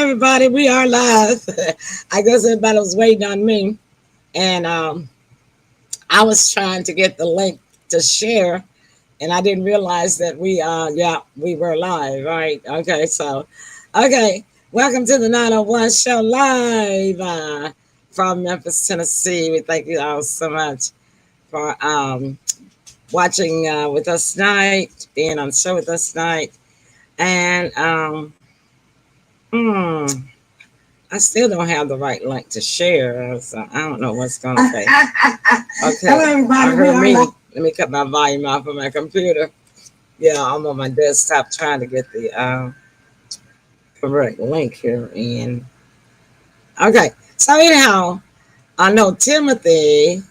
everybody. We are live. I guess everybody was waiting on me. And I was trying to get the link to share. And I didn't realize that we were live. Right. Okay. Okay. Welcome to the 901 show live from Memphis, Tennessee. We thank you all so much for watching with us tonight, being on the show with us tonight. And hmm, I still don't have the right link to share, so I don't know what's going to say. Okay, hello everybody. I heard me. Let me cut my volume off of my computer. Yeah, I'm on my desktop trying to get the correct link here. And okay, so anyhow, I know Tim, the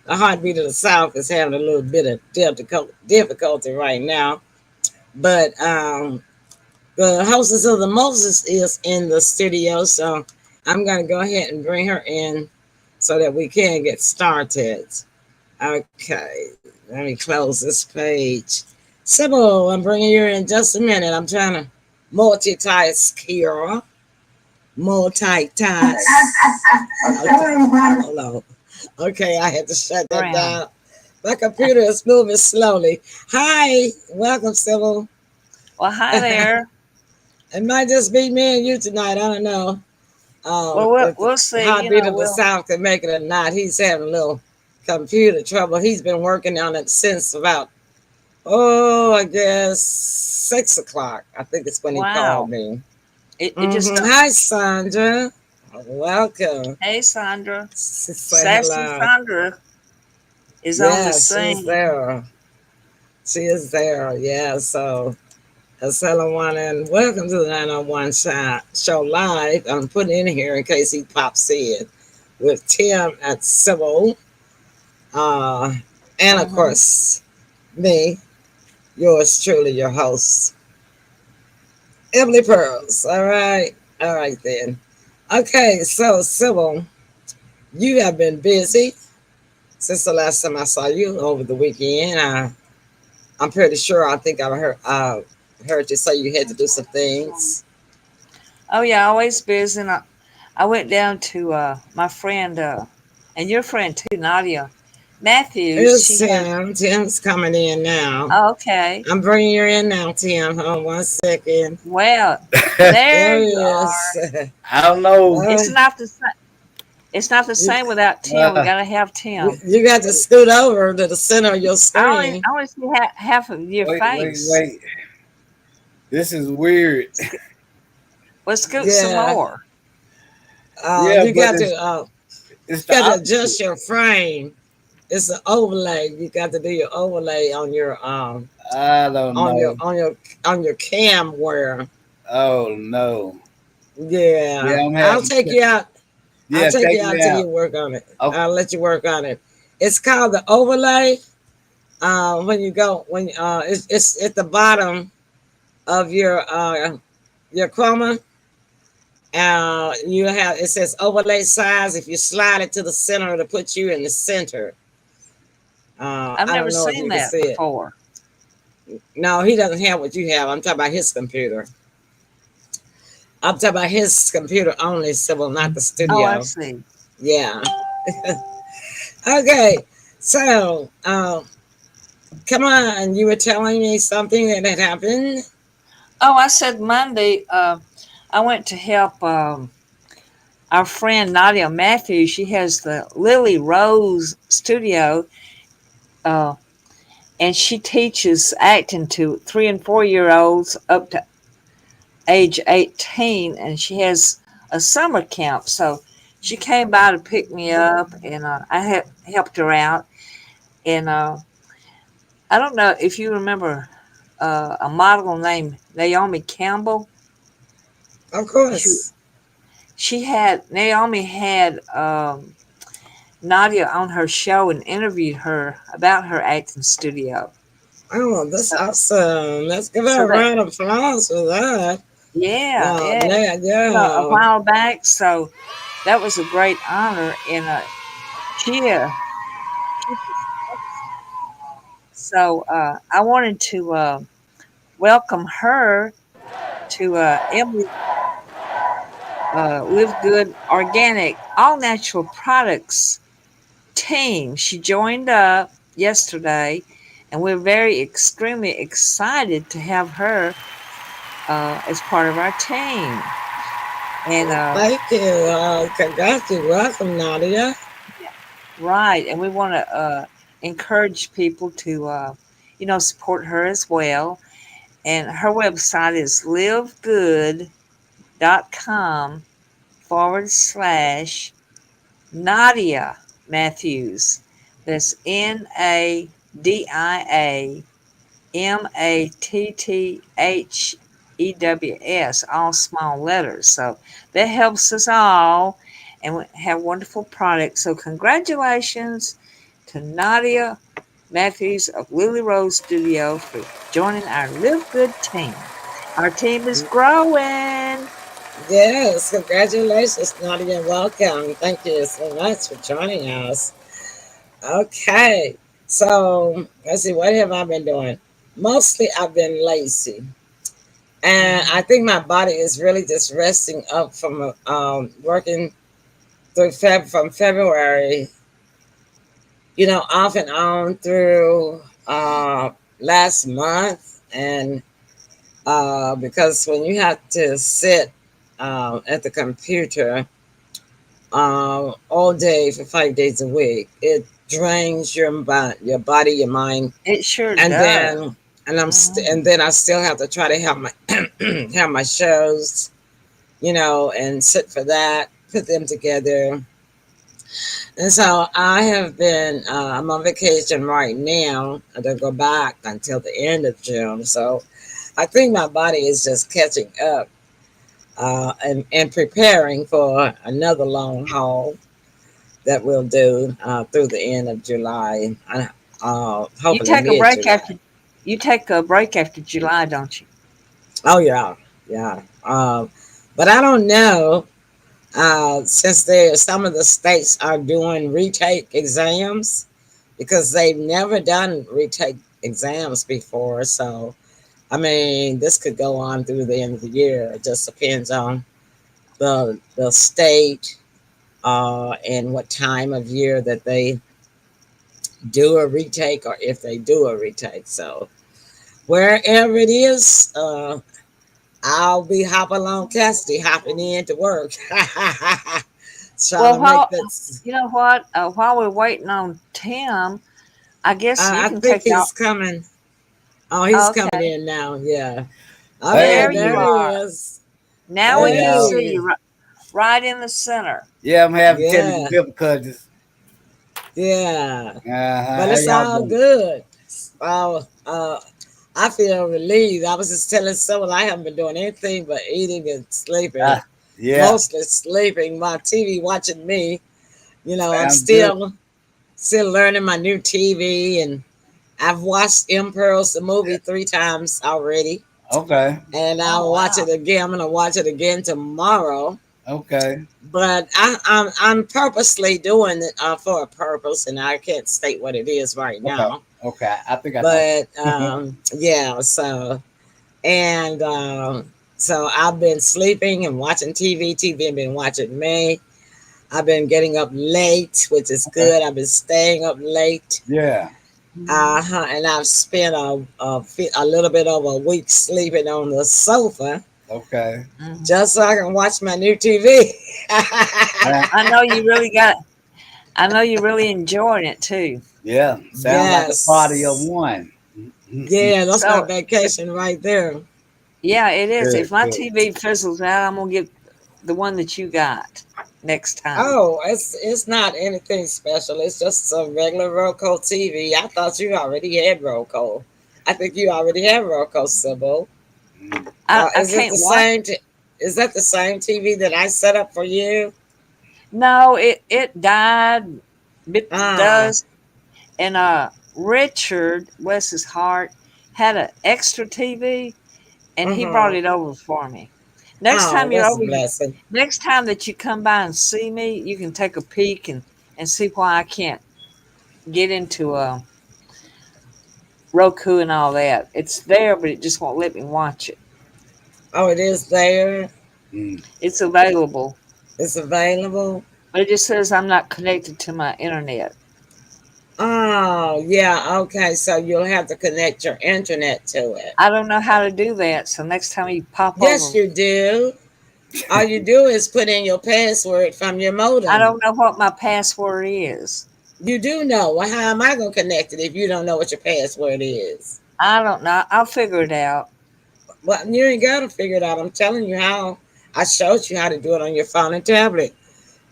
heartbeat of the South, is having a little bit of difficulty right now, but the hostess of the Moses is in the studio, so I'm going to go ahead and bring her in so that we can get started. Okay, let me close this page. Sybil, I'm bringing you in just a minute. I'm trying to multitask here. Multitask. Okay. Hold on. Okay, I had to shut that down. My computer is moving slowly. Hi, welcome, Sybil. Well, hi there. It might just be me and you tonight. I don't know. Well, we'll see. Heartbeat of the South can make it or not. He's having a little computer trouble. He's been working on it since about, I guess 6 o'clock. I think it's when he called me. It just Hi, Sandra. Welcome. Hey, Sandra. Sassy Sandra is on the scene. She's there. She is there. Yeah. So, everyone, and welcome to the 901 show live. I'm putting in here in case he pops in with Tim at SYBIL. And of course, me, yours truly, your host, Emily Pearls. All right then. Okay, so SYBIL, you have been busy since the last time I saw you over the weekend. I'm pretty sure. I think I heard you say you had to do some things. Oh yeah, always busy. And I went down to my friend and your friend too, Nadia Matthews. Tim's coming in now. Oh, okay. I'm bringing you in now, Tim. Hold on 1 second. Well, there you are. I don't know. It's not the same. It's not the same without Tim. We gotta have Tim. You got to scoot over to the center of your screen. I only see half of your face. Wait. This is weird. Let's scoot some more. You got to adjust your frame. It's an overlay. You got to do your overlay on your I don't know. on your camware. Oh no. Yeah. I'll take you out. Yeah, I'll take you out till you work on it. Okay. I'll let you work on it. It's called the overlay. When it's at the bottom of your chroma. It says overlay size. If you slide it to the center, it'll put you in the center. I've never seen that before. No, he doesn't have what you have. I'm talking about his computer. I'm talking about his computer only, Sybil, not the studio. Oh, I see. Yeah. Okay. So, come on. You were telling me something that had happened. Oh, I said Monday. I went to help our friend Nadia Matthews. She has the Lily Rose Studio, and she teaches acting to 3 and 4 year olds up to age 18, and she has a summer camp. So she came by to pick me up, and I helped her out. And I don't know if you remember a model named Naomi Campbell. Of course. Naomi had Nadia on her show and interviewed her about her acting studio. Oh, that's awesome. Let's give her a round of applause for that. Yeah. Yeah. A while back, so that was a great honor. And so I wanted to welcome her to Emily Live Good Organic, All Natural Products team. She joined up yesterday, and we're very extremely excited to have her as part of our team. And Thank you. Congrats. You're welcome, Nadia. yeah, right, and we want to encourage people to support her as well. And her website is livegood.com /Nadia Matthews. That's NADIAMATTHEWS, all small letters. So that helps us all, and we have wonderful products. So congratulations to Nadia Matthews of Lily Rose Studio for joining our Live Good team. Our team is growing. Yes, congratulations, Nadia. Welcome. Thank you so much for joining us. Okay, so let's see, what have I been doing? Mostly I've been lazy. And I Mhm. think my body is really just resting up from working through from February, off and on through last month. And because when you have to sit at the computer all day for 5 days a week, it drains your body, your mind, It sure and does. then Mhm. and then I still have to try to have my have my shows, and sit for that, put them together. And so I have been, I'm on vacation right now. I don't go back until the end of June. So I think my body is just catching up and preparing for another long haul that we'll do through the end of July. You Hopefully take a mid break July. after you take a break after July, don't you? Oh, yeah. Yeah. But I don't know. Since some of the states are doing retake exams, because they've never done retake exams before. So, I mean, this could go on through the end of the year. It just depends on the state and what time of year that they do a retake, or if they do a retake. So, wherever it is, I'll be hopping along Cassidy, hopping in to work. Trying Well, to make while this. you know what, while we're waiting on Tim, I guess you I can think take out. he's coming. Oh, he's coming Okay, in now. Yeah. Okay, there you there he Hey, are. is. Now we hey, can y'all. see Hey. you right in the center. Yeah, I'm having technical Yeah. difficulties. Yeah. But How it's y'all all doing? good. Oh, I feel relieved. I was just telling someone I haven't been doing anything but eating and sleeping. Ah, yeah, Mostly sleeping. My TV watching me. I'm sounds good. still learning my new TV, and I've watched Impearls the movie 3 times already. Okay, And Oh I'll watch wow. it again. I'm gonna watch it again tomorrow. okay, But I'm purposely doing it for a purpose, and I can't state what it is right okay, now. okay. I think I know. But yeah, and so I've been sleeping and watching TV. TV been watching me. I've been getting up late, which is Okay, good. I've been staying up late. yeah, Mhm. And I've spent a little bit over a week sleeping on the sofa okay. Mhm. just so I can watch my new TV. Uh, I know you really got. I know you're really enjoying it too. yeah, sounds like a party of Yes. one. Yeah, that's my So vacation right there. yeah, it is. Good, If my good. TV fizzles out, I'm gonna get the one that you got next time. Oh, it's not anything special. It's just a regular Roku TV. I thought you already had Roku. I think you already have Roku, Sybil. Mm. I Is it can't the watch. same? Is that the same TV that I set up for you? No, it died, bit the Ah, dust, and Richard, bless his heart, had an extra TV, and he brought uh-huh. it over for me. Next Oh, time you're that's a over, blessing. next time that you come by and see me, you can take a peek and see why I can't get into Roku and all that. It's there, but it just won't let me watch it. Oh, it is there. Mm. It's available. It's available. But it just says I'm not connected to my internet. Oh, yeah. Okay. So you'll have to connect your internet to it. I don't know how to do that. So next time you pop Yes, over, you do. All you do is put in your password from your I modem. don't know what my password is. You do know. Well, how am I going to connect it if you don't know what your password is? I don't know. I'll figure it out. Well, you ain't got to figure it out. I'm telling you how. I showed you how to do it on your phone and tablet.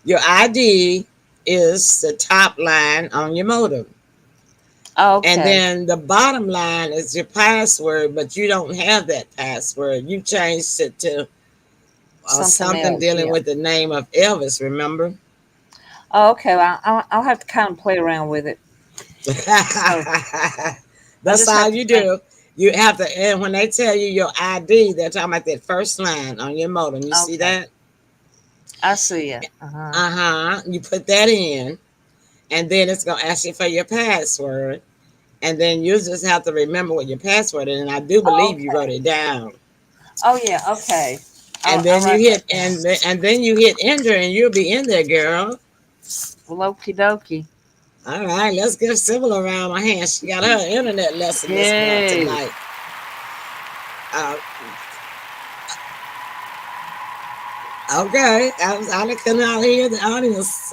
Your ID is the top line on your modem. And Okay. then the bottom line is your password, but you don't have that password. You changed it to Something something else. dealing Yeah. with the name of Elvis, remember? Oh, okay. Well, I'll have to kind of play around with it. So I That's just all have to you think. do. You have to, and when they tell you your ID, they're talking about that first line on your modem. You see Okay. that? I see it. Uh-huh. You put that in, and then it's going to ask you for your password. And then you just have to remember what your password is. And I do Oh, believe you wrote okay. it down. Oh, yeah. Okay. And I'll then you write that hit down. and then you hit enter, and you'll be in there, girl. Well, okie dokie. All right, let's give Sybil a round of hands. She got her internet lesson this month Yay. tonight. Uh, okay, I couldn't out hear the audience.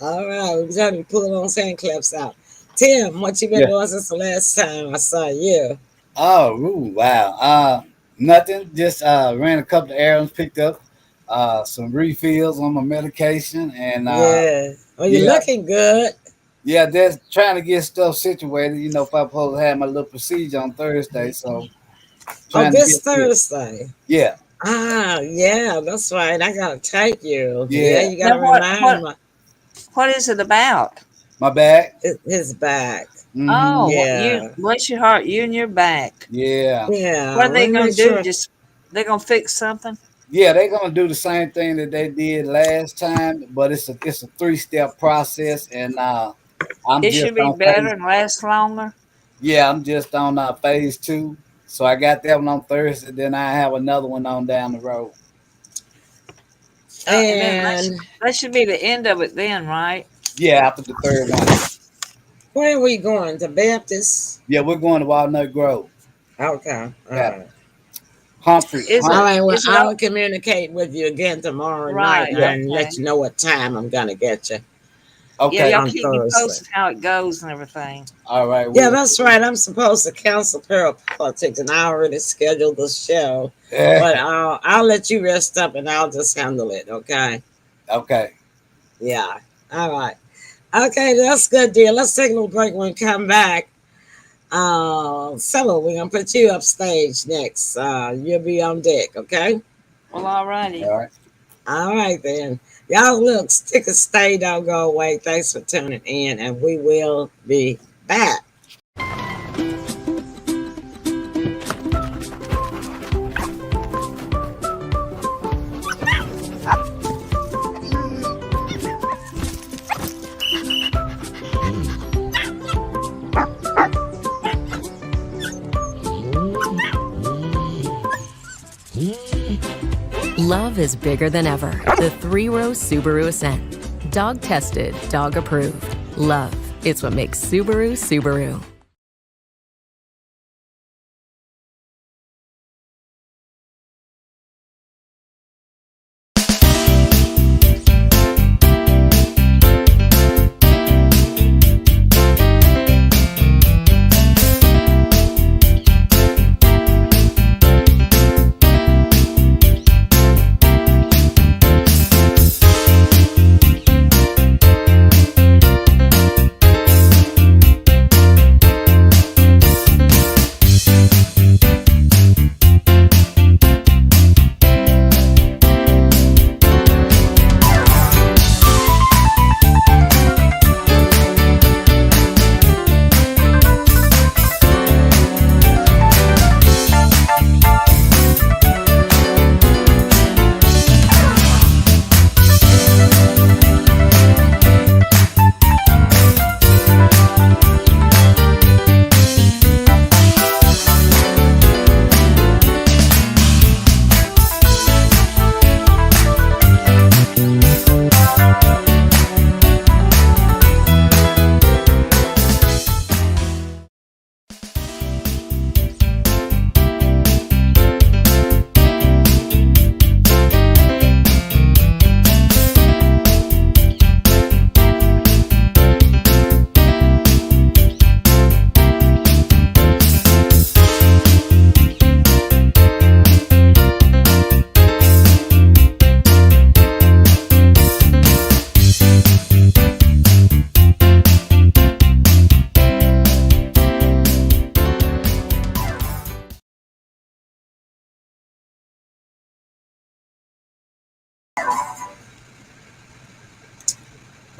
All right, we're trying to pull on sand clips out. Tim, what you been Yeah. doing since the last time I saw you? Oh, ooh, wow. Nothing. Just ran a couple of errands, picked up some refills on my medication, and Yeah. Well, you're yeah, looking good. yeah, just trying to get stuff situated. You know, if I'm supposed to have my little procedure on Thursday, so Oh, trying to this get it. Thursday. Yeah, Ah, yeah, that's right. I gotta take you. Yeah, yeah. you Now, gotta remind me. what is it about? My bag. His back. Mm-hmm. Oh, you Yeah, bless your heart, you and your back. Yeah, What yeah. are Let they me gonna make do? sure. Just they're gonna fix something? yeah. They're gonna do the same thing that they did last time, but it's a 3-step process, and I'm It just should be on better phase. and last longer. Yeah, I'm just on phase 2. So I got that one on Thursday. Then I have another one on down the road. And then And that should be the end of it then, right? Yeah, after the third one. where are we going? To Baptist? Yeah, we're going to Walnut Grove. Okay, all Yeah, right. Humphrey. Is All it right, well, is it I will o- communicate with you again tomorrow night right, Yeah. and okay. let you know what time I'm gonna get you Yeah, y'all Okay. on keep me Thursday. posted how it goes and everything. All right. Yeah, We'll. that's right. I'm supposed to counsel politics, and I already scheduled the show. But I'll let you rest up, and I'll just handle it. Okay? Okay. Yeah. All right. Okay, that's good, dear. Let's take a little break. When we come back, Solo, we're gonna put you up stage next. You'll be on deck. Okay? Well, alrighty. All right. All right then. Y'all look, stick and stay, don't go away. Thanks for tuning in, and we will be back. Love is bigger than ever. The three-row Subaru Ascent. Dog tested, dog approved. Love. It's what makes Subaru Subaru.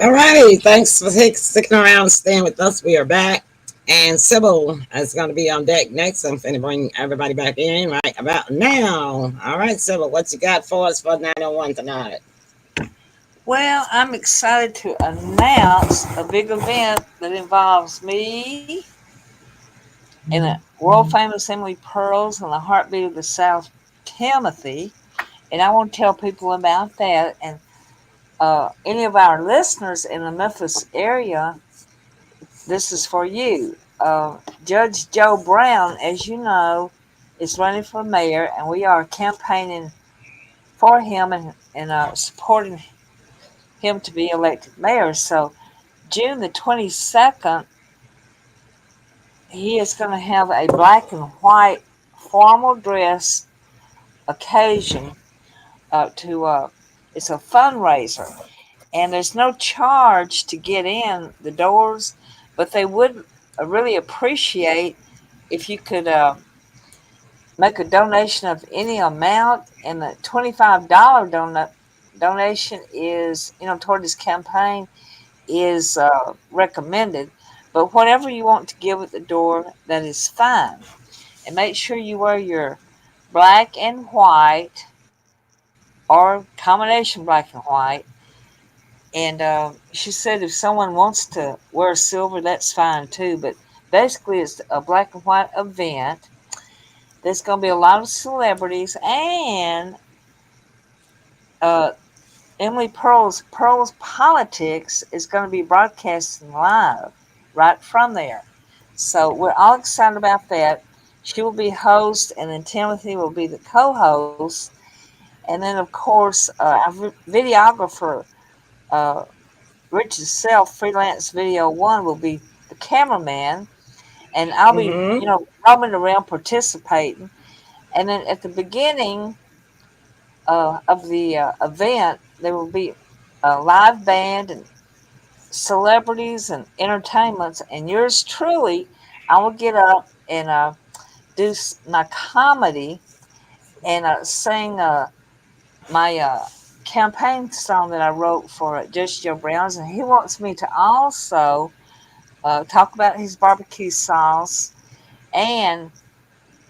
All righty. Thanks for sticking around, staying with us. We are back. And Sybil is going to be on deck next. I'm going to bring everybody back in right about now. All right, Sybil, what you got for us for 901 tonight? Well, I'm excited to announce a big event that involves me and a world famous Emily Pearls and the heartbeat of the South, Timothy. And I want to tell people about that. And any of our listeners in the Memphis area, this is for you. Judge Joe Brown, as you know, is running for mayor, and we are campaigning for him and supporting him to be elected mayor. So, June the 22nd, he is going to have a black and white formal dress occasion to it's a fundraiser, and there's no charge to get in the doors, but they would really appreciate if you could make a donation of any amount, and the $25 donation is, toward this campaign is recommended. But whatever you want to give at the door, that is fine. And make sure you wear your black and white or combination black and white. And she said if someone wants to wear silver, that's fine too. But basically, it's a black and white event. There's going to be a lot of celebrities, and uh, Emily Pearl's Politics is going to be broadcasting live right from there. So we're all excited about that. She will be host, and then Timothy will be the co-host. And then, of course, our videographer, uh, Richard Self, Freelance Video One, will be the cameraman, and I'll be, Mm-hmm. roaming around participating. And then at the beginning of the event, there will be a live band and celebrities and entertainments. And yours truly, I will get up and do my comedy and sing my campaign song that I wrote for Judge Joe Brown's. And he wants me to also talk about his barbecue sauce and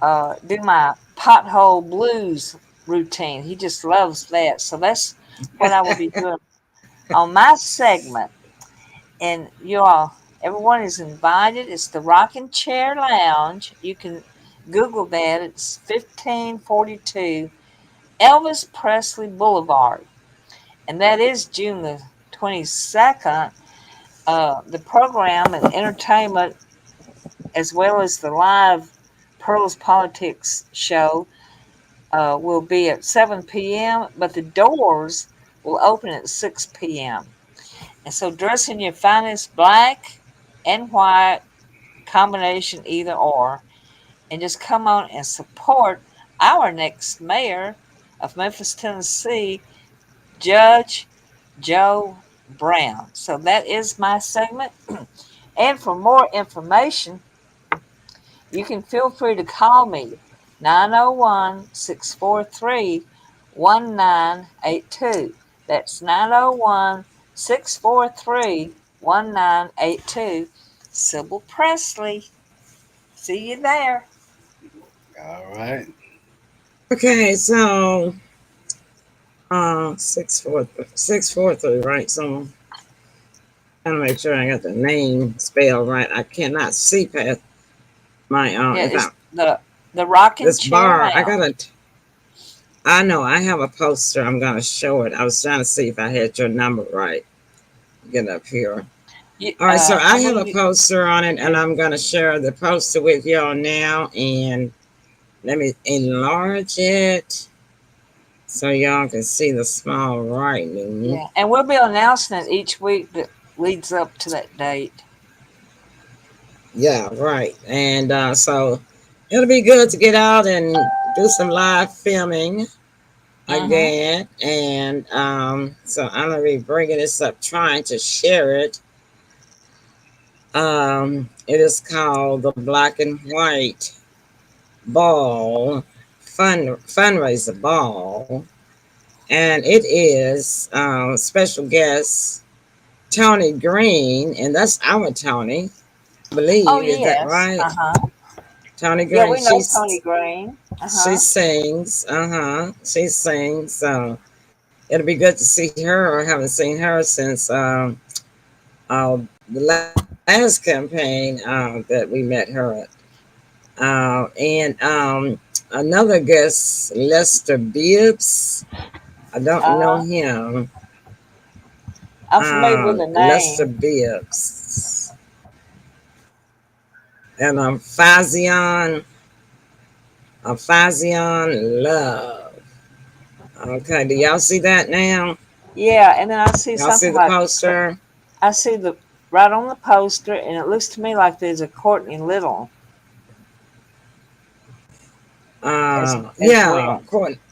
do my pothole blues routine. He just loves that. So that's what I will be doing on my segment. And you all, everyone is invited. It's the Rocking Chair Lounge. You can Google that. It's 1542 Elvis Presley Boulevard. And that is June the 22nd. The program and entertainment, as well as the live Pearls Politics show, will be at 7 p.m., but the doors will open at 6 p.m. And so dress in your finest black and white combination, either or, and just come on and support our next mayor of Memphis, Tennessee, Judge Joe Brown. So that is my segment. And for more information, you can feel free to call me 901-643-1982. That's 901-643-1982. Sybil Presley. See you there. All right. Okay, so 643, right? So trying to make sure I got the name spelled right. I cannot see past my Yeah, if it's I, the Rocking this Chair bar. I Lounge. gotta. I know I have a poster. I'm gonna show it. I was trying to see if I had your number right. Get up here. All right, so I I have a believe poster on it, and I'm gonna share the poster with y'all now. And let me enlarge it so y'all can see the small writing. yeah, and we'll be announcing it each week that leads up to that date. Yeah, right. And so it'll be good to get out and do some live filming Mm-hmm. again. And so I'm gonna be bringing this up, trying to share it. It is called the Black and White Ball Fundraiser Ball, and it is special guests Tony Green, and that's our Tony, I Oh believe. Is that yes. right? Uh-huh. Tony Yeah, Green. we know Tony Green. She Uh-huh. sings. She sings. So it'll be good to see her. I haven't seen her since the last campaign that we met her at. And another guest, Lester Bibbs. I don't know Uh-huh. him. I'm familiar with the Lester name. Bibbs. And Fazion Love. Okay, do y'all see that now? Yeah, and then I see Y'all see something the like poster? I see the right on the poster, and it looks to me like there's a Courtney Little as Yeah, well.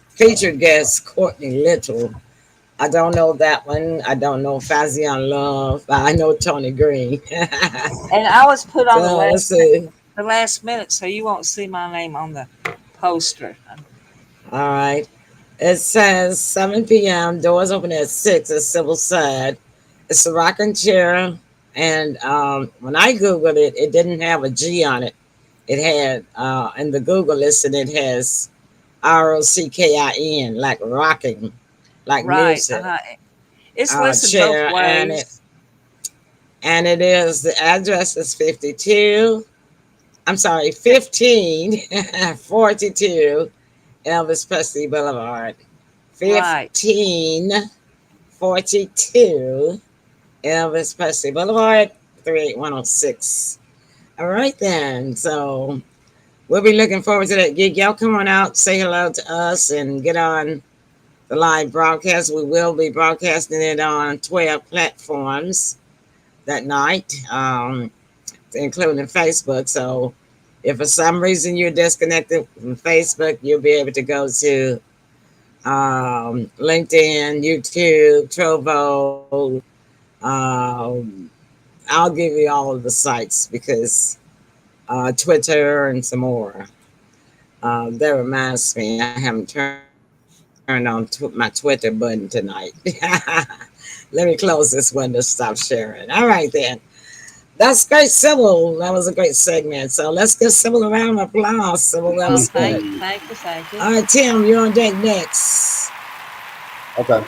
featured guest Courtney Little. I don't know that one. I don't know Fazion Love. I know Tony Green. And I was put on So let's see. the last minute, so you won't see my name on the poster. All right. It says 7 p.m. Doors open at 6, as Sybil said. It's a rocking chair. And when I Googled it, it didn't have a G on it. It had, in the Google listing, it has ROCKIN, like rocking, like Right. music, Uh-huh. It's listed both chair. ways. And it is, the address is 52, I'm sorry, 1542 Elvis Presley Boulevard. Right. 1542 Elvis Presley Boulevard, 38106. All right, then. So we'll be looking forward to that gig. Y'all come on out, say hello to us, and get on the live broadcast. We will be broadcasting it on 12 platforms that night, including Facebook. So if for some reason you're disconnected from Facebook, you'll be able to go to LinkedIn, YouTube, Trovo. Um, I'll give you all of the sites because Twitter and some more. That reminds me, I haven't turned on my Twitter button tonight. Let me close this window, stop sharing. All right, then. That's great, Sybil. That was a great segment. So let's give Sybil a round of applause. Sybil, that was good. Oh, thank you, All thank right, you. Tim, you're on deck next. Okay.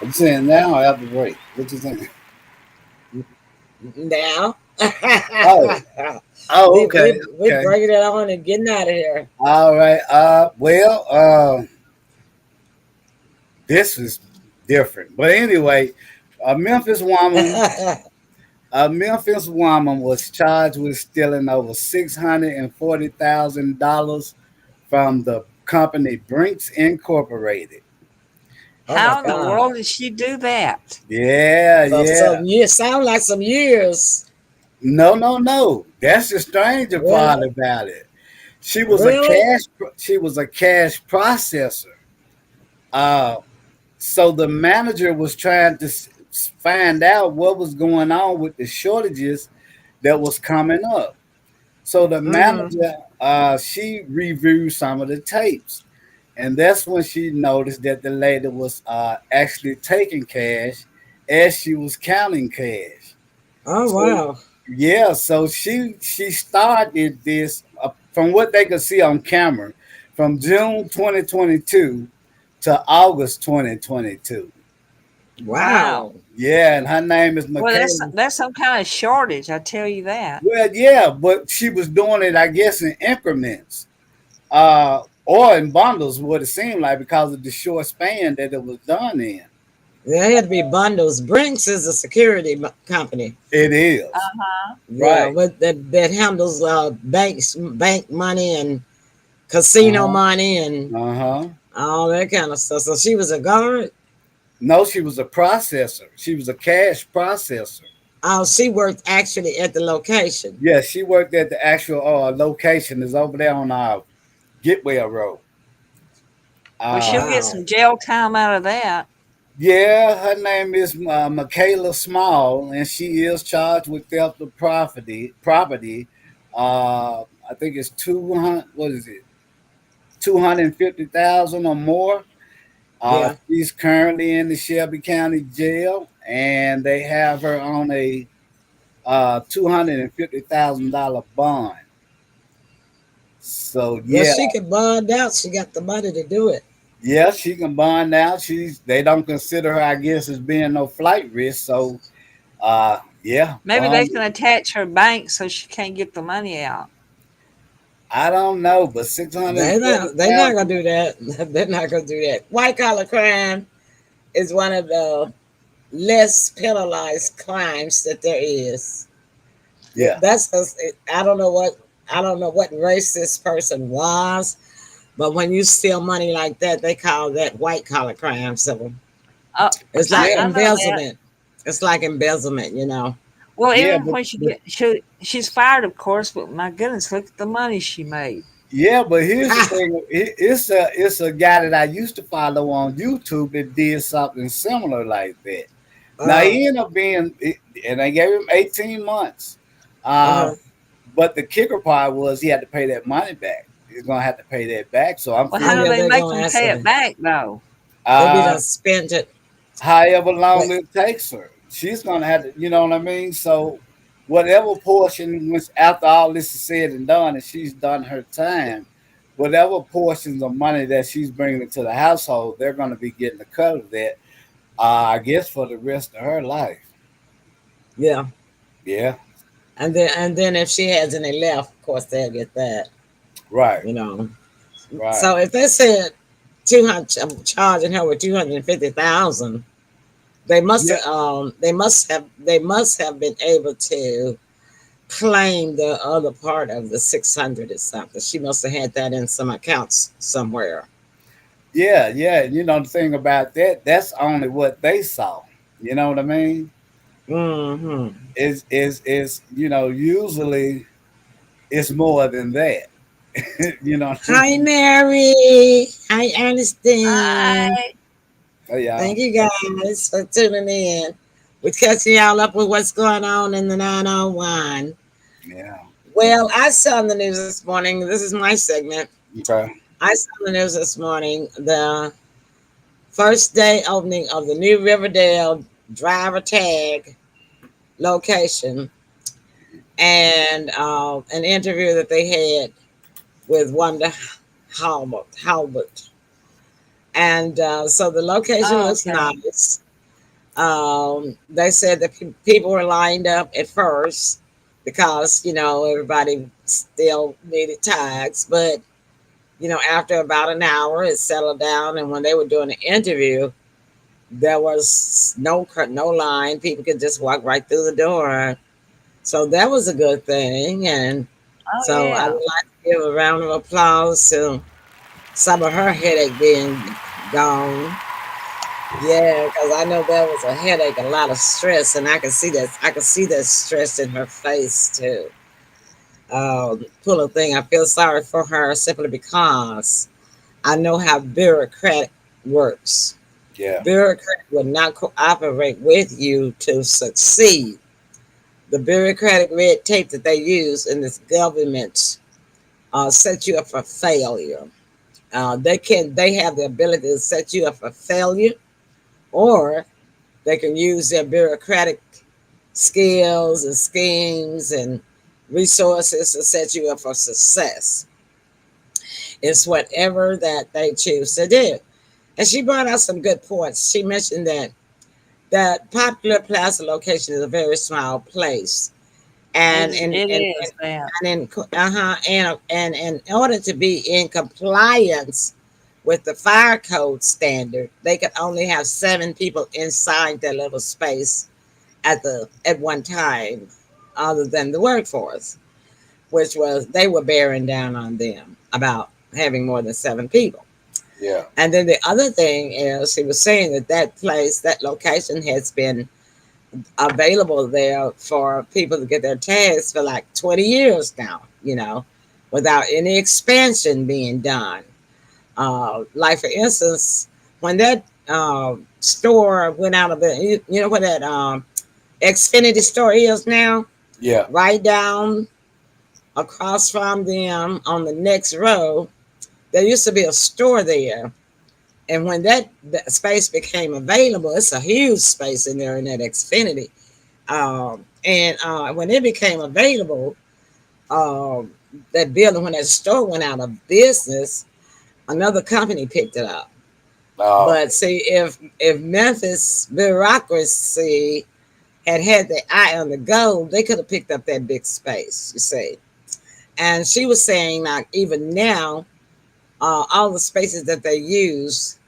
I'm saying now or after the break? What you think? Now. Oh, oh, okay, We okay. bringing it on and getting out of here. All right. Well, this is different, but anyway, a Memphis woman, a Memphis woman was charged with stealing over $640,000 from the company Brinks Incorporated. Oh my How in the God. world did she do that? Yeah, For yeah. some years, sound like some years. No, no, no. That's the stranger part Really? about it. She was a Really? cash processor. Uh, so the manager was trying to find out what was going on with the shortages that was coming up. So the Mm-hmm. manager, she reviewed some of the tapes, and that's when she noticed that the lady was actually taking cash as she was counting cash. Oh So wow. yeah, so she started this from what they could see on camera from June 2022 to August 2022. Wow. Wow. Yeah, and her name is Well, Michaela. that's some kind of shortage, I tell you that. Well, yeah, but she was doing it, I guess, in increments, or in bundles, what it seemed like, because of the short span that it was done in. There had to be bundles. Brinks is a security company. It is Uh-huh. Yeah, right. with that handles bank money and casino Uh money and huh. Uh huh. all that kind of stuff. So she was a guard. No, she was a processor. She was a cash processor. Oh, she worked actually at the location. Yeah, she worked at the actual location. Is over there on our Getwell Road. Well, Uh, she'll get Wow. some jail time out of that. yeah, her name is Michaela Small, and she is charged with theft of property. I think it's 200. What is it? 250,000 or more. Yeah. She's currently in the Shelby County Jail, and they have her on a $250,000 bond. So Well, yeah, she could bond out. She got the money to do it. yeah, she can bond out. They don't consider her, I guess, as being no flight risk. So yeah, Maybe they bond. can attach her bank so she can't get the money out. I don't know, but six hundred and fifty They're not gonna thousand. do that. They're not gonna do that. White collar crime is one of the less penalized crimes that there is. Yeah, That's just, I don't know what race this person was, but when you steal money like that, they call that white collar crime. So Uh, it's like yeah, I know that. embezzlement. It's like embezzlement, you know. Well, yeah, even when she's fired, of course. But my goodness, look at the money she made. yeah. But here's the thing: it's a guy that I used to follow on YouTube that did something similar like that. Now uh, he ended up being, and they gave him 18 months. Uh, uh, but the kicker part was he had to pay that money back. He's gonna have to pay that back. So I'm Well, how oh do yeah, figuring, they they're make gonna them ask pay it them. back though? They be uh, done spent it. however long But it takes her, she's gonna have to. You know what I mean? So whatever portion, once after all this is said and done, and she's done her time, whatever portions of money that she's bringing into the household, they're gonna be getting a cut of that. I guess for the rest of her life. yeah, Yeah, and then if she has any left, of course they'll get that. right, You know. right. So if they said 200, I'm charging her with 250,000, Yeah, they must have been able to claim the other part of the 600 or something. She must have had that in some accounts somewhere. yeah, yeah. You know the thing about that, that's only what they saw. You know what I mean? Mm-hmm. Is usually it's more than that. you know. Hi, Mary. Hi, Ernestine. I Oh yeah, Thank you guys for tuning in. We're catching y'all up with what's going on in the 901. yeah. Well, I saw in the news this morning. This is my segment. Okay. I saw in the news this morning the first day opening of the new Riverdale driver tag location and an interview that they had with Wanda Halbert. And so the location oh looks okay. nice. They said that people were lined up at first because, you know, everybody still needed tags. But, you know, after about an hour, it settled down. And when they were doing the interview, there was no line. People could just walk right through the door. So that was a good thing. And Oh so I would yeah. like to give a round of applause to some of her headache being gone. Yeah, because I know there was a headache, a lot of stress, and I could see that. I could see that stress in her face too. Poor thing. I feel sorry for her simply because I know how bureaucratic works. Yeah. Bureaucrat will not cooperate with you to succeed. The bureaucratic red tape that they use in this government set you up for failure. They have the ability to set you up for failure, or they can use their bureaucratic skills and schemes and resources to set you up for success. It's whatever that they choose to do. And she brought out some good points. She mentioned that Popular Plaza location is a very small place, and It is that. and in order to be in compliance with the fire code standard, they could only have 7 people inside their little space at one time, other than the workforce, which was they were bearing down on them about having more than 7 people. Yeah. And then the other thing is, he was saying that place, that location, has been available there for people to get their tags for like 20 years now, you know, without any expansion being done. Like, for instance, when that store went out of it, you know where that Xfinity store is now? Yeah. Right down across from them on the next row, there used to be a store there. And when that space became available, it's a huge space in there in that Xfinity. And when it became available, um, that building, when that store went out of business, another company picked it up. Oh, But see, if Memphis bureaucracy had had their eye on the goal, they could have picked up that big space. You see, and she was saying like even now, all the spaces that they use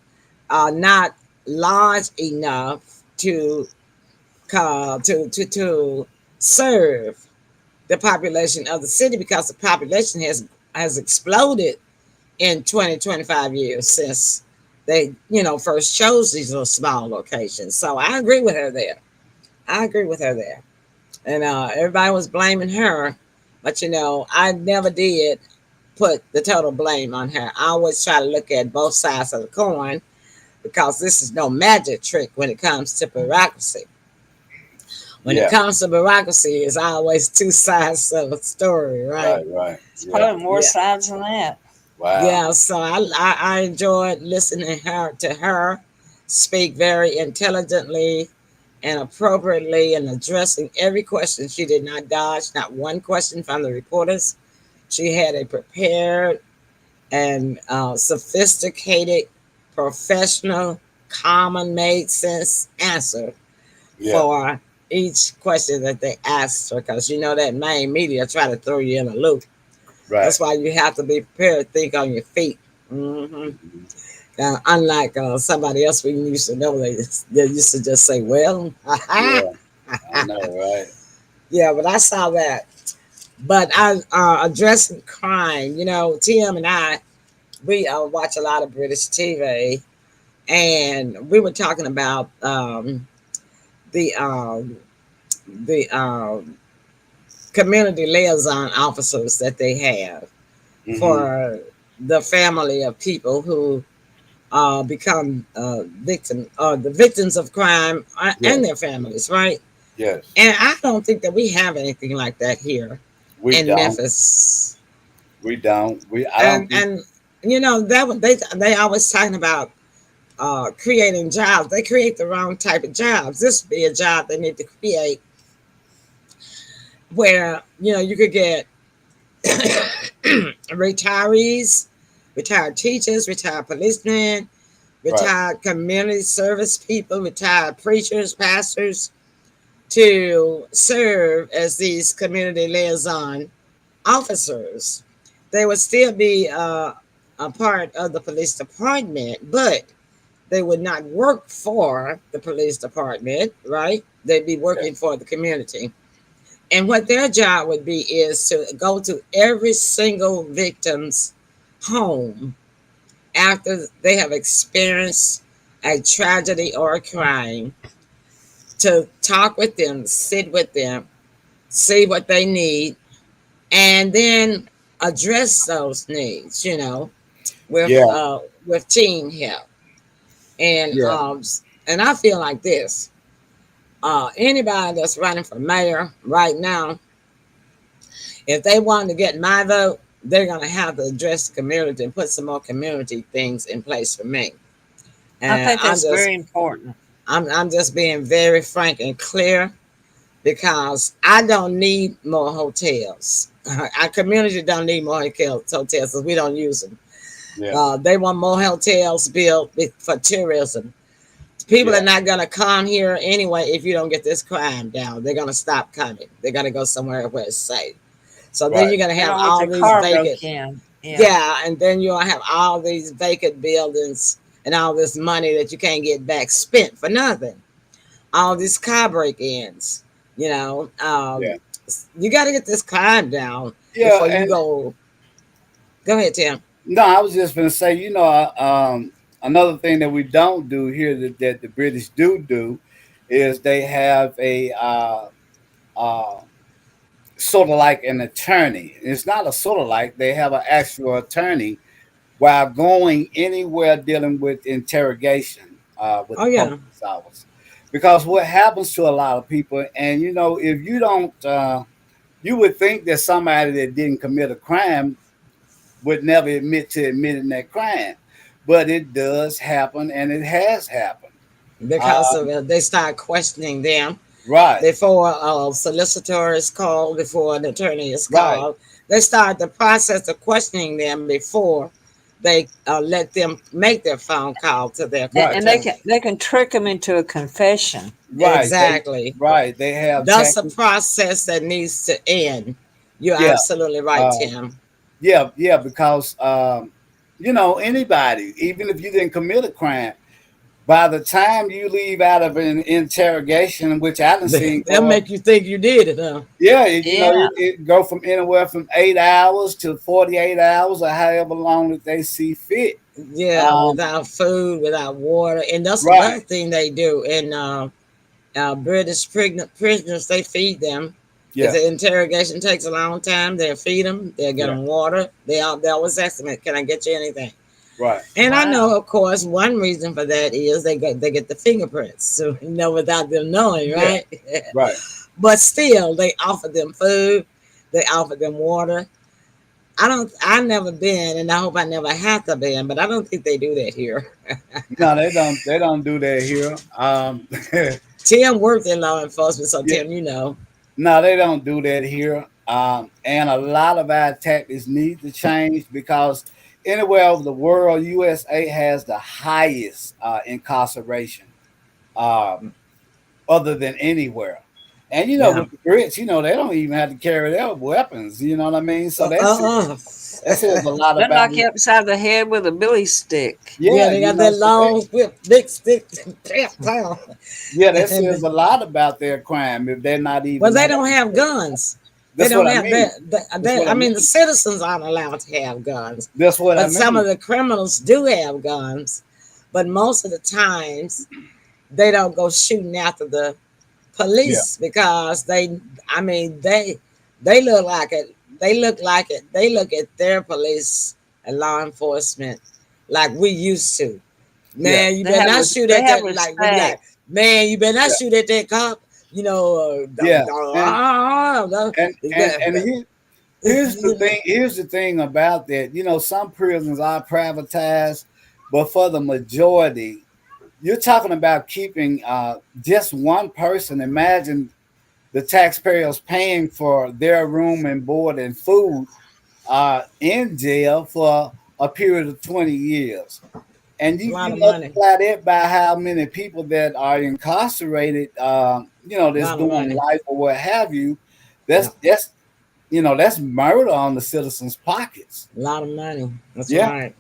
are not large enough to serve the population of the city, because the population has exploded in 20-25 years since they first chose these little small locations. So I agree with her there. I agree with her there. And everybody was blaming her, but I never did put the total blame on her. I always try to look at both sides of the coin, because this is no magic trick when it comes to bureaucracy. When it yeah, comes to bureaucracy, it's always two sides of a story, right? right, right, It's yeah, probably more Yeah. sides than that. wow, Yeah, so I enjoyed listening to her speak very intelligently and appropriately, and addressing every question. She did not dodge not one question from the reporters. She had a prepared and sophisticated, professional, common, made sense answer yeah, for each question that they asked her, because that main media try to throw you in a loop. right. That's why you have to be prepared to think on your feet. Hmm. Mhm. Unlike somebody else we used to know, they used to just say, well, Yeah, I know, right? yeah, but I saw that. But I addressing crime, Tim and I, we watch a lot of British TV, and we were talking about the community liaison officers that they have Hmm. for the family of people who become the victims of crime, and Yes, their families, right? yes. And I don't think that we have anything like that here We in don't. Memphis. We don't. I don't think. And that they always talking about creating jobs. They create the wrong type of jobs. This would be a job they need to create where you could get retirees, retired teachers, retired policemen, Right. retired community service people, retired preachers, pastors, to serve as these community liaison officers. They would still be a part of the police department, but they would not work for the police department, right? They'd be working Yes. for the community. And what their job would be is to go to every single victim's home after they have experienced a tragedy or a crime, to talk with them, sit with them, see what they need, and then address those needs, Yeah. with team help. And Yeah. I feel like this. Anybody that's running for mayor right now, if they want to get my vote, they're gonna have to address the community and put some more community things in place for me. I And think that's very important. I'm just being very frank and clear, because I don't need more hotels. Our community don't need more hotels because we don't use them. Yeah. They want more hotels built for tourism. People are Yeah. not gonna come here anyway if you don't get this crime down. They're gonna stop coming. They're gonna go somewhere where it's safe. So then Right. you're gonna They have don't want all their these car vacant, broke in. Yeah. yeah, and then you'll have all these vacant buildings and all this money that you can't get back spent for nothing. All these car break-ins, you know. Yeah. You got to get this crime down Yeah. before you And go. Go ahead, Tim. no, I was just going to say, another thing that we don't do here that the British do is they have a uh, sort of like an attorney. It's not a sort of like, they have an actual attorney while going anywhere dealing with interrogation with Oh the yeah. police officer. Because what happens to a lot of people, and if you don't, you would think that somebody that didn't commit a crime would never admit to admitting that crime. but it does happen, and it has happened. because Uh, of it, they start questioning them right, before a solicitor is called, before an attorney is right. called. They start the process of questioning them before they let them make their phone call to their Right, And they attorney. can trick them into a confession. right. Exactly. They have That's a tactics. process that needs to end. You're Yeah, absolutely right, uh, Tim. yeah. Because anybody, even if you didn't commit a crime, by the time you leave out of an interrogation, which I done seen They'll go up, make you think you did it, huh? yeah, Yeah. it go from anywhere from 8 hours to 48 hours, or however long that they see fit. Yeah, Um, without food, without water. And that's another right. thing they do. And British prisoners, they feed them. If Yeah. the interrogation takes a long time, they'll feed them. They'll get Yeah. them water. They always ask them, "Can I get you anything?" Right. And I Wow. know, of course, one reason for that is they get the fingerprints, so without them knowing, Yeah. right? Right. But still, they offer them food. They offer them water. I've never been, and I hope I never have to be, but I don't think they do that here. No, they don't. They don't do that here. Tim worked in law enforcement, so Yeah. Tim, No, they don't do that here. And a lot of our tactics need to change because anywhere over the world, USA has the highest incarceration, uh, other than anywhere. And yeah. with the Brits, they don't even have to carry their weapons. You know what I mean? So Uh-uh. that says a lot They'll about knock it. you upside the head with a billy stick. Yeah, Yeah, they got that so long whip, big stick, tap, tap. that says a lot about their crime if they're not Well, even they don't having. have guns. They That's don't what I have mean. that. That's what I I mean, the mean. citizens aren't allowed to have guns, That's what I but some of mean. the criminals do have guns. But most of the times, they don't go shooting after the Yeah. police because I mean, they look like it. They look like it. They look at their police and law enforcement like we used to. Yeah. Man, you better not shoot They at have that. Like we be like, respect. man, you better not Yeah. shoot at that cop. You know, Yeah. And here's the thing. Here's the thing about that. Some prisons are privatized, but for the majority, you're talking about keeping just one person. Imagine the taxpayers paying for their room and board and food in jail for a period of 20 years. And a you, lot you of money, multiply that by how many people that are incarcerated, a that's lot of doing money. life or what have you. Yeah, That's murder on the citizens' pockets. a lot of money. That's Yeah, right.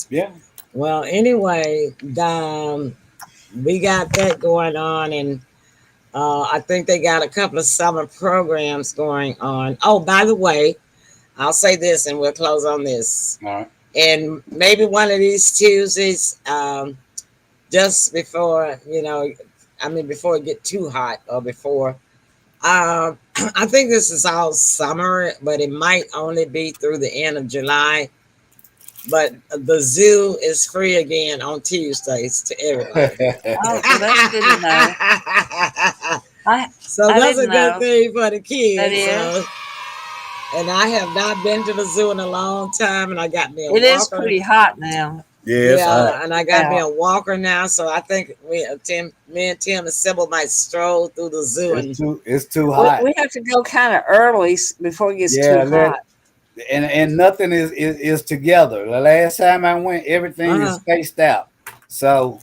yeah. Well, anyway, we got that going on, and I think they got a couple of summer programs going on. Oh, by the way, I'll say this, and we'll close on this. All right. And maybe one of these Tuesdays, just before I mean, before it get too hot, or before. I think this is all summer, but it might only be through the end of July. But the zoo is free again on Tuesdays to everybody. Oh, well, that's good to know. I So I that's a didn't good know. thing for the That kids. is. And I have not been to the zoo in a long time, and I got me a It is walker. pretty hot now. Yeah, it's hot. Yeah, and I got me Out. a walker now, so I think me and Tim and Sybil might stroll through the zoo and It's too We, hot. we have to go kind of early before it gets too Yeah, hot. and nothing is together. The last time I went, everything is uh-huh. spaced out. So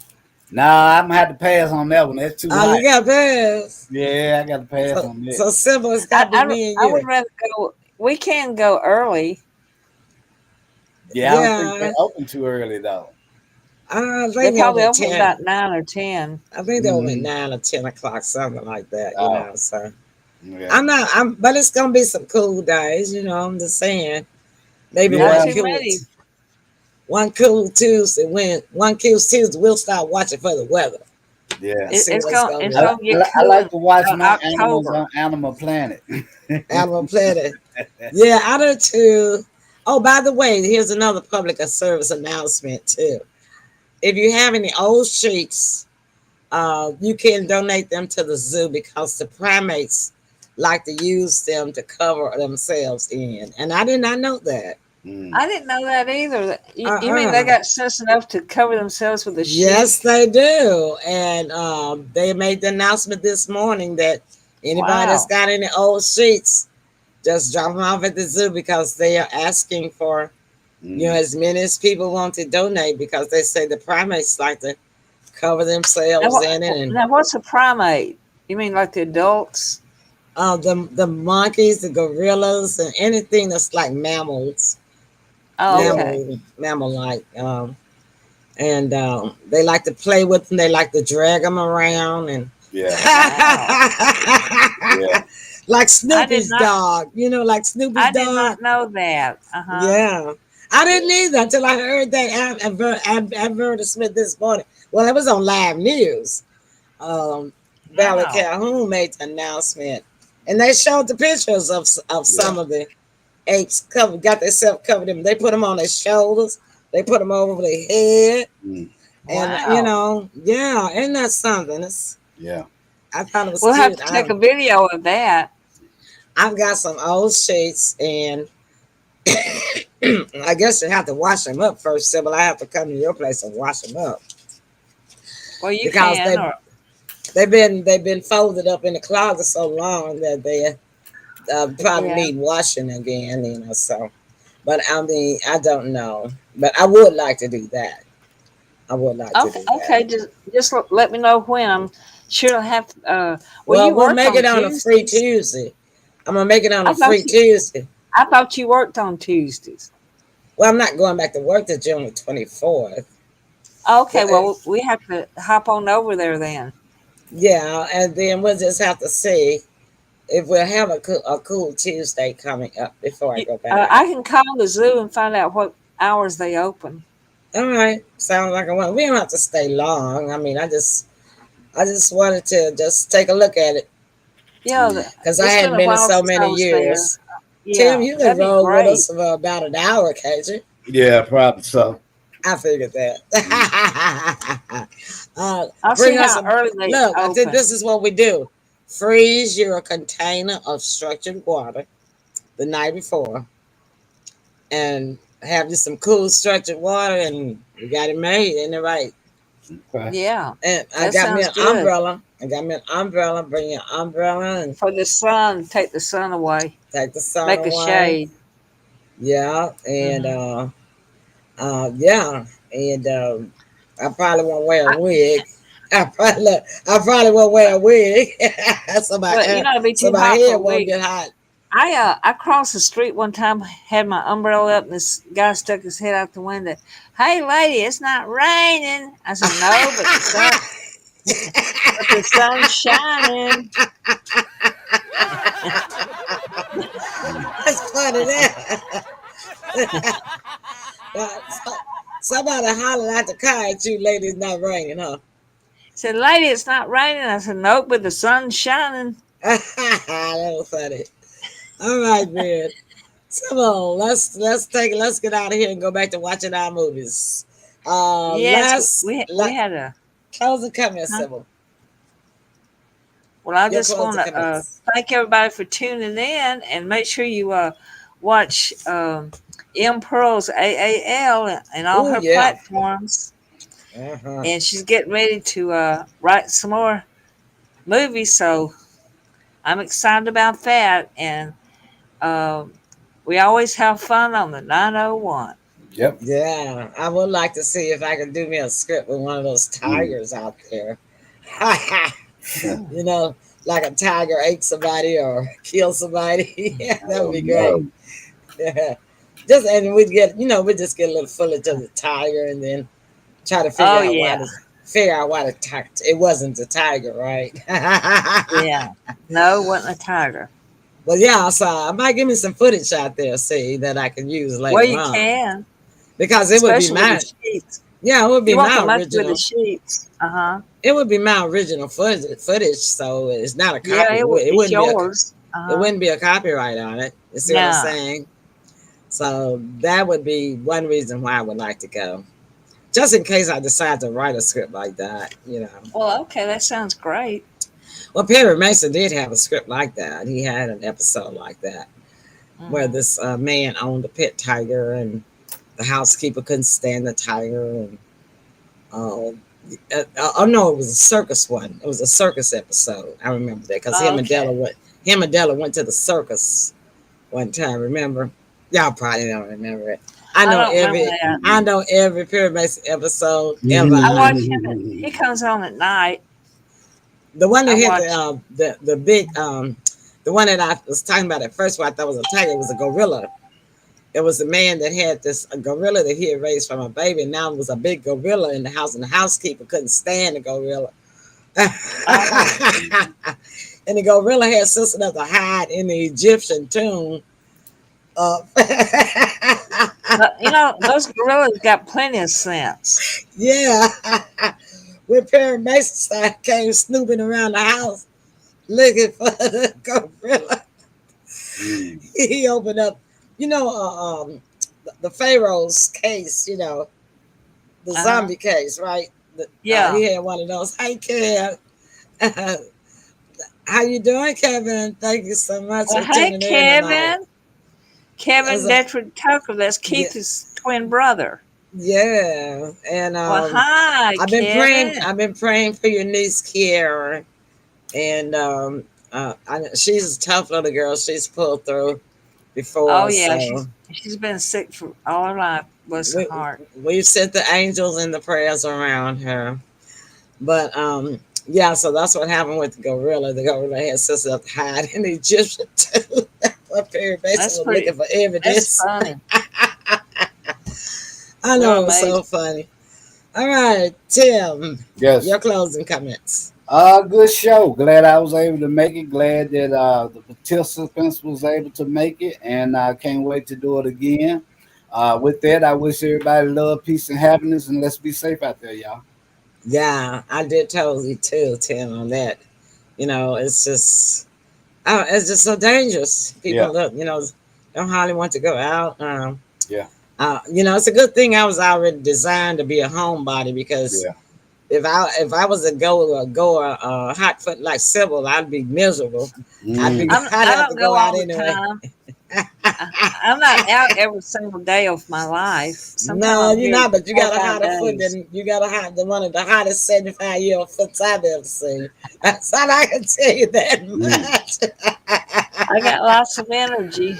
now I'm gonna have to pass on that one. That's too Oh, hot. you got pass. Yeah, I got to pass So on that. so Sybil, it's I, got to be I, me and I would you. rather go. We can go early. Yeah, I don't think Yeah, they're open too early though. I They think they're probably open open 10. about 9 or 10. I think they're open Hmm. 9 or 10 o'clock, something like that. Oh, So yeah, I'm not. But it's gonna be some cool days. I'm just saying. Maybe Not yeah, too many. one cool Tuesday. When one cool Tuesday, we'll start watching for the weather yeah. and see what it's gonna It's I, be. gonna get I cool like in to watch my animals October. on Animal Planet. Animal Planet. Yeah, I do too. Oh, by the way, here's another public service announcement too. If you have any old sheets, you can donate them to the zoo because the primates like to use them to cover themselves in. And I did not know that. Mm. I didn't know that either. You mean they Uh-uh. got sense enough to cover themselves with a Yes, sheet? they do. And they made the announcement this morning that anybody that's Wow. got any old sheets, just drop them off at the zoo because they are asking for, Mm. as many as people want to donate because they say the primates like to cover Now, themselves in it. And what's a primate? You mean like the adults? the monkeys, the gorillas, and anything that's like mammals, Oh, Yeah. okay. mammal like. And they like to play with them. They like to drag them around and Yeah. Wow. Yeah. like I did Snoopy's not. dog. Like Snoopy's I did dog. not know that. Uh huh. Yeah, I didn't Yeah. either until I heard that advertisement this morning. Well, it was on live news. Valley Wow. Calhoun made the announcement, and they showed the pictures of Yeah. some of the apes covered, got themselves covered. Them. They put them on their shoulders. They put them over their head. Mm. And Wow. yeah, isn't that something? Yeah. I thought it was We'll have cute. to take a video of that. I've got some old sheets, and I guess you have to wash them up first, Sybil. I have to come to your place and wash them up Well, you because can, or they've been folded up in the closet so long that they probably yeah. need washing again. So, but I mean, I don't know, but I would like to do that. I would like to Okay, do that. okay. Just let me know when. I'm sure I'll have. Well, Well, you we'll work make on it on a free Tuesdays. Tuesday. I'm gonna make it on I a free thought you. Tuesday. I thought you worked on Tuesdays. Well, I'm not going back to work till June 24th. Okay. But Well, we have to hop on over there then. yeah, and then we'll just have to see if we'll have a cool Tuesday coming up before I go back. I can call the zoo and find out what hours they open. All right, sounds like a one. We don't have to stay long. I mean, I just wanted to just take a look at it Yeah, Mm. because I it's been hadn't a been in while so since I many was there. years. Tim, Yeah, you can that'd be roll with great. us for about an hour, can't you? Yeah, probably so. I figured that. Mm. I'll see Bring us how some. early they Look, I think open. this is what we do: freeze your container of structured water the night before, and have you some cool structured water, and we got it made. Ain't it right? Okay. Yeah, And I that got me sounds an good. umbrella. I got me an umbrella. Bring your umbrella and For the sun, take the sun away. take the sun Make a away. shade. Yeah, and Hmm. yeah, and I probably won't wear a I, wig. I probably won't wear a wig, so my well, you know, it'd be so too my hot for head a won't week. get hot. I crossed the street one time, had my umbrella up, and this guy stuck his head out the window. Hey, lady, it's not raining. I said no, but the sun's shining. Mm. That's funny. That somebody hollered out the car at you, ladies, not raining, huh? Said, lady, it's not raining. I said no, but the sun's shining. That was funny. All right, man. Come on, let's get out of here and go back to watching our movies. Yes, Last we had a. closing comments, Huh? Sybil. Well, I Your just want closing to comments. thank everybody for tuning in, and make sure you watch M Pearl's AAL and all Oh her yeah. platforms. Uh-huh. And she's getting ready to write some more movies, so I'm excited about that. And um, we always have fun on the 901. Yep. Yeah, I would like to see if I could do me a script with one of those Mm. tigers out there. Yeah. you know, like a tiger ate somebody or killed somebody. Yeah, that would Oh be great. no. Yeah. Just and we just get a little footage of the tiger and then try to Oh yeah, figure out why the tiger it wasn't the tiger, right? yeah. No, wasn't a tiger. But yeah, so I might give me some footage out there, see that I can use Well, later you on can, because it would be especially with the my sheets. yeah, it would be You won't my come much with the original. sheets. Uh huh. It would be my original footage, so it's not a Yeah, copy. It it's wouldn't be a yours. Uh it huh. wouldn't be a copyright on it. You see what I'm No. saying? So that would be one reason why I would like to go, just in case I decide to write a script like that. Well, okay, that sounds great. Well, Perry Mason did have a script like that. He had an episode like that. where Mm-hmm. this man owned a pet tiger, and the housekeeper couldn't stand the tiger. And uh, oh no, it was a circus one. It was a circus episode. I remember that because Okay. Him and Della went to the circus one time. Remember? Y'all probably don't remember it. I I know don't remember every that. I know every Pyramid Mason episode ever. I watch him. He comes on at night. The one that I hit watch. the big the one that I was talking about at first, what I thought was a tiger, was a gorilla. It was a man that had a gorilla that he had raised from a baby, and now it was a big gorilla in the house, and the housekeeper couldn't stand the gorilla. Oh, And the gorilla had sense enough to hide in the Egyptian tomb. Uh, but you know those gorillas got plenty of sense. yeah. When Perry Mason came snooping around the house looking for the gorilla, he opened up, you know, the Pharaoh's case, you know, the Uh huh. zombie case, right? Yeah. He had one of those. Hey, Kev. How you doing, Kevin? Thank you so much Well, for hey, tuning in tonight. Kevin. Kevin As a, Detford Tucker. That's yeah, Keith's twin brother. yeah, and Well, hi, I've been praying. Kevin. I've been praying for your niece Kiara, and she's a tough little girl. She's pulled through Oh before, yeah, so she's been sick for all her life. Bless her we heart. we've sent the angels and the prayers around her. But yeah, so that's what happened with the gorilla. The gorilla had sister up to hide in the Egyptian too. Up there That's basically looking pretty. for That's evidence. funny. I They're know, it's amazing. so funny. All right, Tim, Yes. your closing comments. Good show. Glad I was able to make it. Glad that the participants was able to make it, and I can't wait to do it again. With that, I wish everybody love, peace, and happiness, and let's be safe out there, y'all. Yeah, I did totally too, Tim, on that. You know, it's just so dangerous. Yeah, People look, don't hardly want to go out. yeah, It's a good thing I was already designed to be a homebody, because yeah. if I was a goer, hot foot like Sybil, I'd be miserable. Mm. I'd I have to don't go go out all the anyway. time. I'm not out every single day of my life. Sometimes No, I'm you're here not, but you four or got a five hotter foot days. than you got a hot the one of the hottest 75-year-old foots I've ever seen. That's all I can tell you that Mm. I got lots of energy,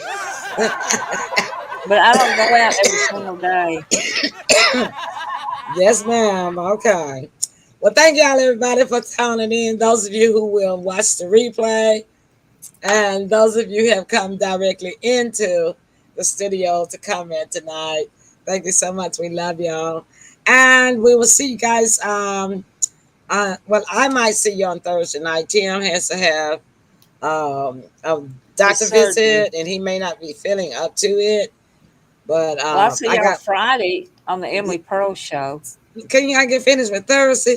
but I don't go out every single day. much. Yes, ma'am. Okay. Well, thank y'all, everybody, for tuning in. Those of you who will watch the replay, and those of you who have come directly into the studio to comment tonight, thank you so much. We love y'all. And we will see you guys. Well, I might see you on Thursday night. Tim has to have a His doctor surgery. visit, and he may not be feeling up to it. But Well, I'll see I y'all got. Friday on the Emily Pearl show. Can y'all get finished with Thursday?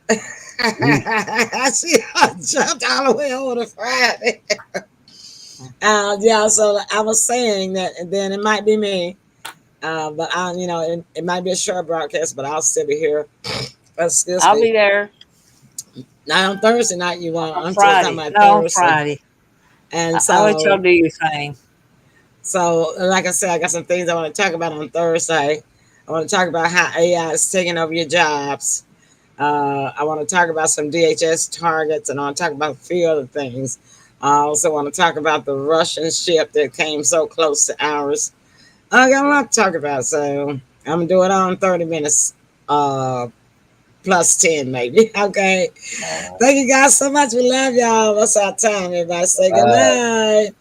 Mm. I see I jumped all the way over to Friday. Yeah, so I was saying that, and then it might be me. But it might be a short broadcast, but I'll still be here. Excuse I'll me. be there Not on Thursday night. on I'm still talking Friday. about No, on Thursday. Friday. And I'll let y'all so, do your thing. like I said, I got some things I want to talk about on Thursday. I want to talk about how AI is taking over your jobs. I want to talk about some DHS targets, and I want to talk about a few other things. I also want to talk about the Russian ship that came so close to ours. I got a lot to talk about, so I'm gonna do it on 30 minutes, plus 10 maybe. Okay. All Thank you guys so much. We love y'all. What's our time? Everybody say good right. night.